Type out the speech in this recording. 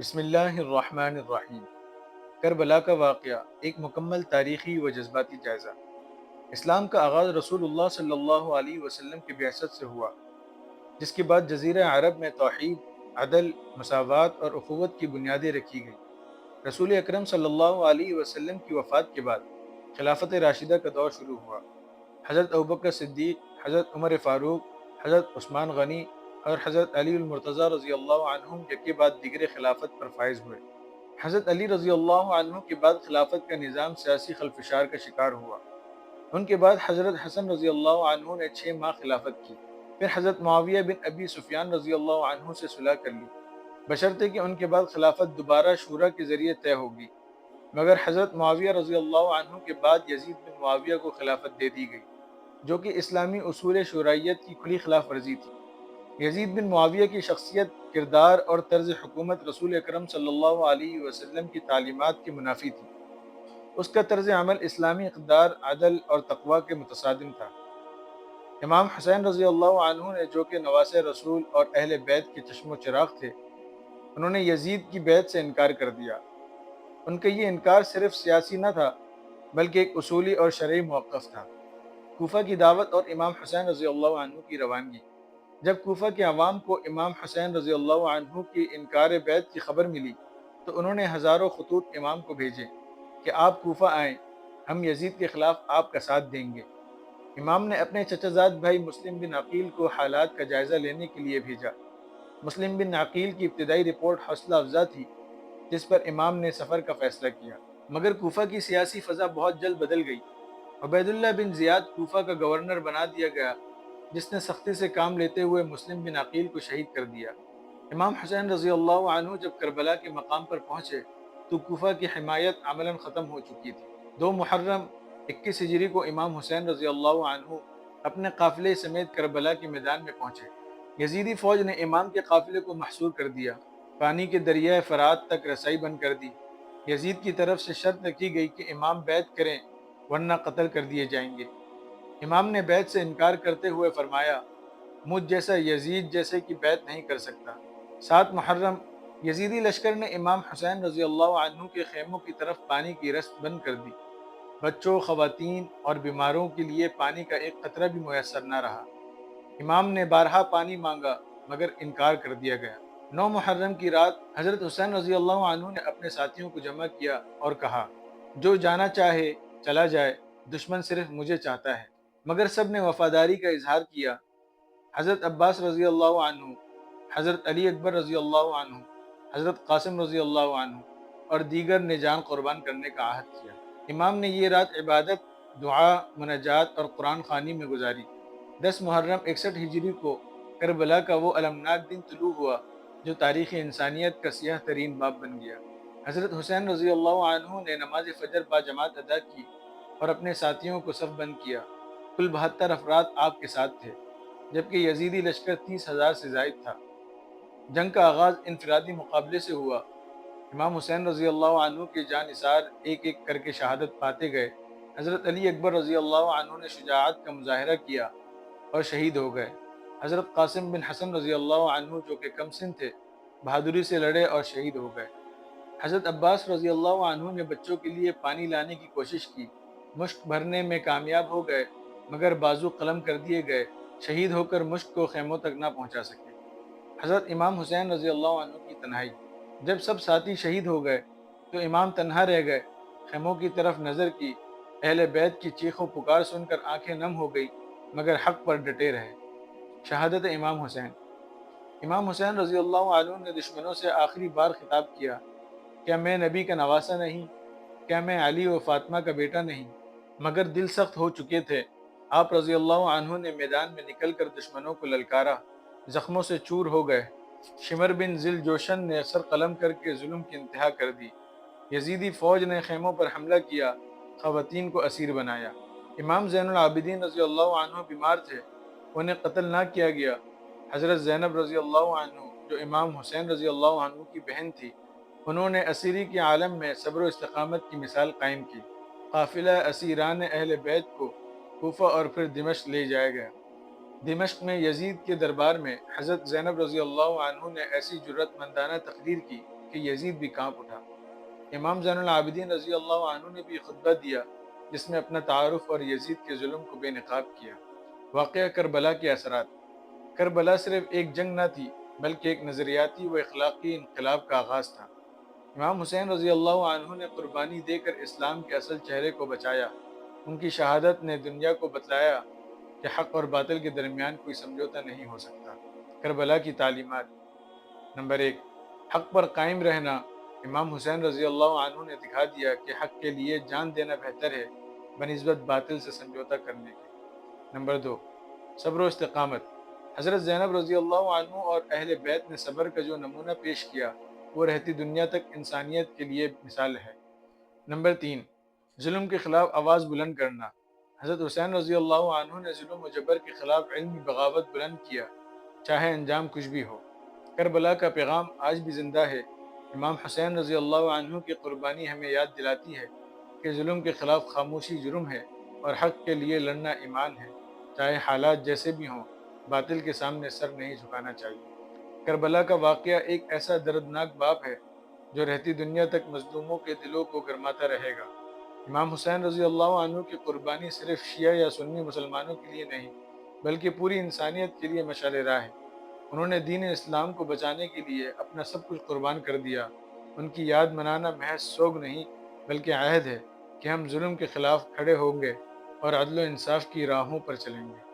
بسم اللہ الرحمن الرحیم۔ کربلا کا واقعہ ایک مکمل تاریخی و جذباتی جائزہ۔ اسلام کا آغاز رسول اللہ صلی اللہ علیہ وسلم کی بعثت سے ہوا، جس کے بعد جزیرہ عرب میں توحید، عدل، مساوات اور اخوت کی بنیادیں رکھی گئیں۔ رسول اکرم صلی اللہ علیہ وسلم کی وفات کے بعد خلافت راشدہ کا دور شروع ہوا۔ حضرت ابوبکر صدیق، حضرت عمر فاروق، حضرت عثمان غنی اور حضرت علی المرتضیٰ رضی اللہ عنہم یکے بعد دیگر خلافت پر فائز ہوئے۔ حضرت علی رضی اللہ عنہ کے بعد خلافت کا نظام سیاسی خلفشار کا شکار ہوا۔ ان کے بعد حضرت حسن رضی اللہ عنہ نے 6 ماہ خلافت کی، پھر حضرت معاویہ بن ابی سفیان رضی اللہ عنہ سے صلح کر لی، بشرطے کہ ان کے بعد خلافت دوبارہ شورا کے ذریعے طے ہوگی، مگر حضرت معاویہ رضی اللہ عنہ کے بعد یزید بن معاویہ کو خلافت دے دی گئی، جو کہ اسلامی اصول شورائیت کی کھلی خلاف ورزی تھی۔ یزید بن معاویہ کی شخصیت، کردار اور طرز حکومت رسول اکرم صلی اللہ علیہ وسلم کی تعلیمات کے منافی تھی۔ اس کا طرز عمل اسلامی اقدار، عدل اور تقوی کے متصادم تھا۔ امام حسین رضی اللہ عنہ نے، جو کہ نواسۂ رسول اور اہل بیت کے چشم و چراغ تھے، انہوں نے یزید کی بیعت سے انکار کر دیا۔ ان کا یہ انکار صرف سیاسی نہ تھا، بلکہ ایک اصولی اور شرعی موقف تھا۔ کوفہ کی دعوت اور امام حسین رضی اللہ عنہ کی روانگی۔ جب کوفہ کے عوام کو امام حسین رضی اللہ عنہ کی انکار بیعت کی خبر ملی، تو انہوں نے ہزاروں خطوط امام کو بھیجے کہ آپ کوفہ آئیں، ہم یزید کے خلاف آپ کا ساتھ دیں گے۔ امام نے اپنے چچا زاد بھائی مسلم بن عقیل کو حالات کا جائزہ لینے کے لیے بھیجا۔ مسلم بن عقیل کی ابتدائی رپورٹ حوصلہ افزا تھی، جس پر امام نے سفر کا فیصلہ کیا، مگر کوفہ کی سیاسی فضا بہت جلد بدل گئی۔ عبید اللہ بن زیاد کوفہ کا گورنر بنا دیا گیا، جس نے سختی سے کام لیتے ہوئے مسلم بن عقیل کو شہید کر دیا۔ امام حسین رضی اللہ عنہ جب کربلا کے مقام پر پہنچے تو کوفہ کی حمایت عملاً ختم ہو چکی تھی۔ 2 محرم 21 ہجری کو امام حسین رضی اللہ عنہ اپنے قافلے سمیت کربلا کے میدان میں پہنچے۔ یزیدی فوج نے امام کے قافلے کو محصور کر دیا، پانی کے دریائے فرات تک رسائی بند کر دی۔ یزید کی طرف سے شرط رکھی گئی کہ امام بیعت کریں ورنہ قتل کر دیے جائیں گے۔ امام نے بیعت سے انکار کرتے ہوئے فرمایا، مجھ جیسا یزید جیسے کی بیعت نہیں کر سکتا۔ 7 محرم یزیدی لشکر نے امام حسین رضی اللہ عنہ کے خیموں کی طرف پانی کی رسد بند کر دی۔ بچوں، خواتین اور بیماروں کے لیے پانی کا ایک قطرہ بھی میسر نہ رہا۔ امام نے بارہا پانی مانگا، مگر انکار کر دیا گیا۔ 9 محرم کی رات حضرت حسین رضی اللہ عنہ نے اپنے ساتھیوں کو جمع کیا اور کہا، جو جانا چاہے چلا جائے، دشمن صرف مجھے چاہتا ہے۔ مگر سب نے وفاداری کا اظہار کیا۔ حضرت عباس رضی اللہ عنہ، حضرت علی اکبر رضی اللہ عنہ، حضرت قاسم رضی اللہ عنہ اور دیگر نے جان قربان کرنے کا عہد کیا۔ امام نے یہ رات عبادت، دعا، مناجات اور قرآن خوانی میں گزاری۔ 10 محرم 61 ہجری کو کربلا کا وہ المناک دن طلوع ہوا جو تاریخ انسانیت کا سیاہ ترین باب بن گیا۔ حضرت حسین رضی اللہ عنہ نے نماز فجر با جماعت ادا کی اور اپنے ساتھیوں کو صف بند کیا۔ کل 72 افراد آپ کے ساتھ تھے، جبکہ یزیدی لشکر 30,000 سے زائد تھا۔ جنگ کا آغاز انفرادی مقابلے سے ہوا۔ امام حسین رضی اللہ عنہ کے جاں نثار ایک ایک کر کے شہادت پاتے گئے۔ حضرت علی اکبر رضی اللہ عنہ نے شجاعت کا مظاہرہ کیا اور شہید ہو گئے۔ حضرت قاسم بن حسن رضی اللہ عنہ، جو کہ کم سن تھے، بہادری سے لڑے اور شہید ہو گئے۔ حضرت عباس رضی اللہ عنہ نے بچوں کے لیے پانی لانے کی کوشش کی، مشک بھرنے میں کامیاب ہو گئے، مگر بازو قلم کر دیے گئے، شہید ہو کر مشک کو خیموں تک نہ پہنچا سکے۔ حضرت امام حسین رضی اللہ عنہ کی تنہائی۔ جب سب ساتھی شہید ہو گئے تو امام تنہا رہ گئے۔ خیموں کی طرف نظر کی، اہل بیت کی چیخ و پکار سن کر آنکھیں نم ہو گئی، مگر حق پر ڈٹے رہے۔ شہادت امام حسین۔ امام حسین رضی اللہ عنہ نے دشمنوں سے آخری بار خطاب کیا، کیا میں نبی کا نواسہ نہیں؟ کیا میں علی و فاطمہ کا بیٹا نہیں؟ مگر دل سخت ہو چکے تھے۔ آپ رضی اللہ عنہ نے میدان میں نکل کر دشمنوں کو للکارا، زخموں سے چور ہو گئے۔ شمر بن ذل جوشن نے سر قلم کر کے ظلم کی انتہا کر دی۔ یزیدی فوج نے خیموں پر حملہ کیا، خواتین کو اسیر بنایا۔ امام زین العابدین رضی اللہ عنہ بیمار تھے، انہیں قتل نہ کیا گیا۔ حضرت زینب رضی اللہ عنہ، جو امام حسین رضی اللہ عنہ کی بہن تھی، انہوں نے اسیری کے عالم میں صبر و استقامت کی مثال قائم کی۔ قافلہ اسیران اہل بیت کو کوفہ اور پھر دمشق لے جایا گیا۔ دمشق میں یزید کے دربار میں حضرت زینب رضی اللہ عنہ نے ایسی جرأت مندانہ تقریر کی کہ یزید بھی کانپ اٹھا۔ امام زین العابدین رضی اللہ عنہ نے بھی خطبہ دیا جس میں اپنا تعارف اور یزید کے ظلم کو بے نقاب کیا۔ واقعہ کربلا کے اثرات۔ کربلا صرف ایک جنگ نہ تھی بلکہ ایک نظریاتی و اخلاقی انقلاب کا آغاز تھا۔ امام حسین رضی اللہ عنہ نے قربانی دے کر اسلام کے اصل چہرے کو بچایا۔ ان کی شہادت نے دنیا کو بتلایا کہ حق اور باطل کے درمیان کوئی سمجھوتہ نہیں ہو سکتا۔ کربلا کی تعلیمات۔ نمبر 1، حق پر قائم رہنا۔ امام حسین رضی اللہ عنہ نے دکھا دیا کہ حق کے لیے جان دینا بہتر ہے بنسبت باطل سے سمجھوتہ کرنے کے۔ نمبر 2، صبر و استقامت۔ حضرت زینب رضی اللہ عنہ اور اہل بیت نے صبر کا جو نمونہ پیش کیا وہ رہتی دنیا تک انسانیت کے لیے مثال ہے۔ نمبر 3، ظلم کے خلاف آواز بلند کرنا۔ حضرت حسین رضی اللہ عنہ نے ظلم و جبر کے خلاف علمی بغاوت بلند کیا، چاہے انجام کچھ بھی ہو۔ کربلا کا پیغام آج بھی زندہ ہے۔ امام حسین رضی اللہ عنہ کی قربانی ہمیں یاد دلاتی ہے کہ ظلم کے خلاف خاموشی جرم ہے اور حق کے لیے لڑنا ایمان ہے۔ چاہے حالات جیسے بھی ہوں، باطل کے سامنے سر نہیں جھکانا چاہیے۔ کربلا کا واقعہ ایک ایسا دردناک باب ہے جو رہتی دنیا تک مظلوموں کے دلوں کو گرماتا رہے گا۔ امام حسین رضی اللہ عنہ کی قربانی صرف شیعہ یا سنی مسلمانوں کے لیے نہیں بلکہ پوری انسانیت کے لیے مشعل راہ ہے۔ انہوں نے دین اسلام کو بچانے کے لیے اپنا سب کچھ قربان کر دیا۔ ان کی یاد منانا محض سوگ نہیں بلکہ عہد ہے کہ ہم ظلم کے خلاف کھڑے ہوں گے اور عدل و انصاف کی راہوں پر چلیں گے۔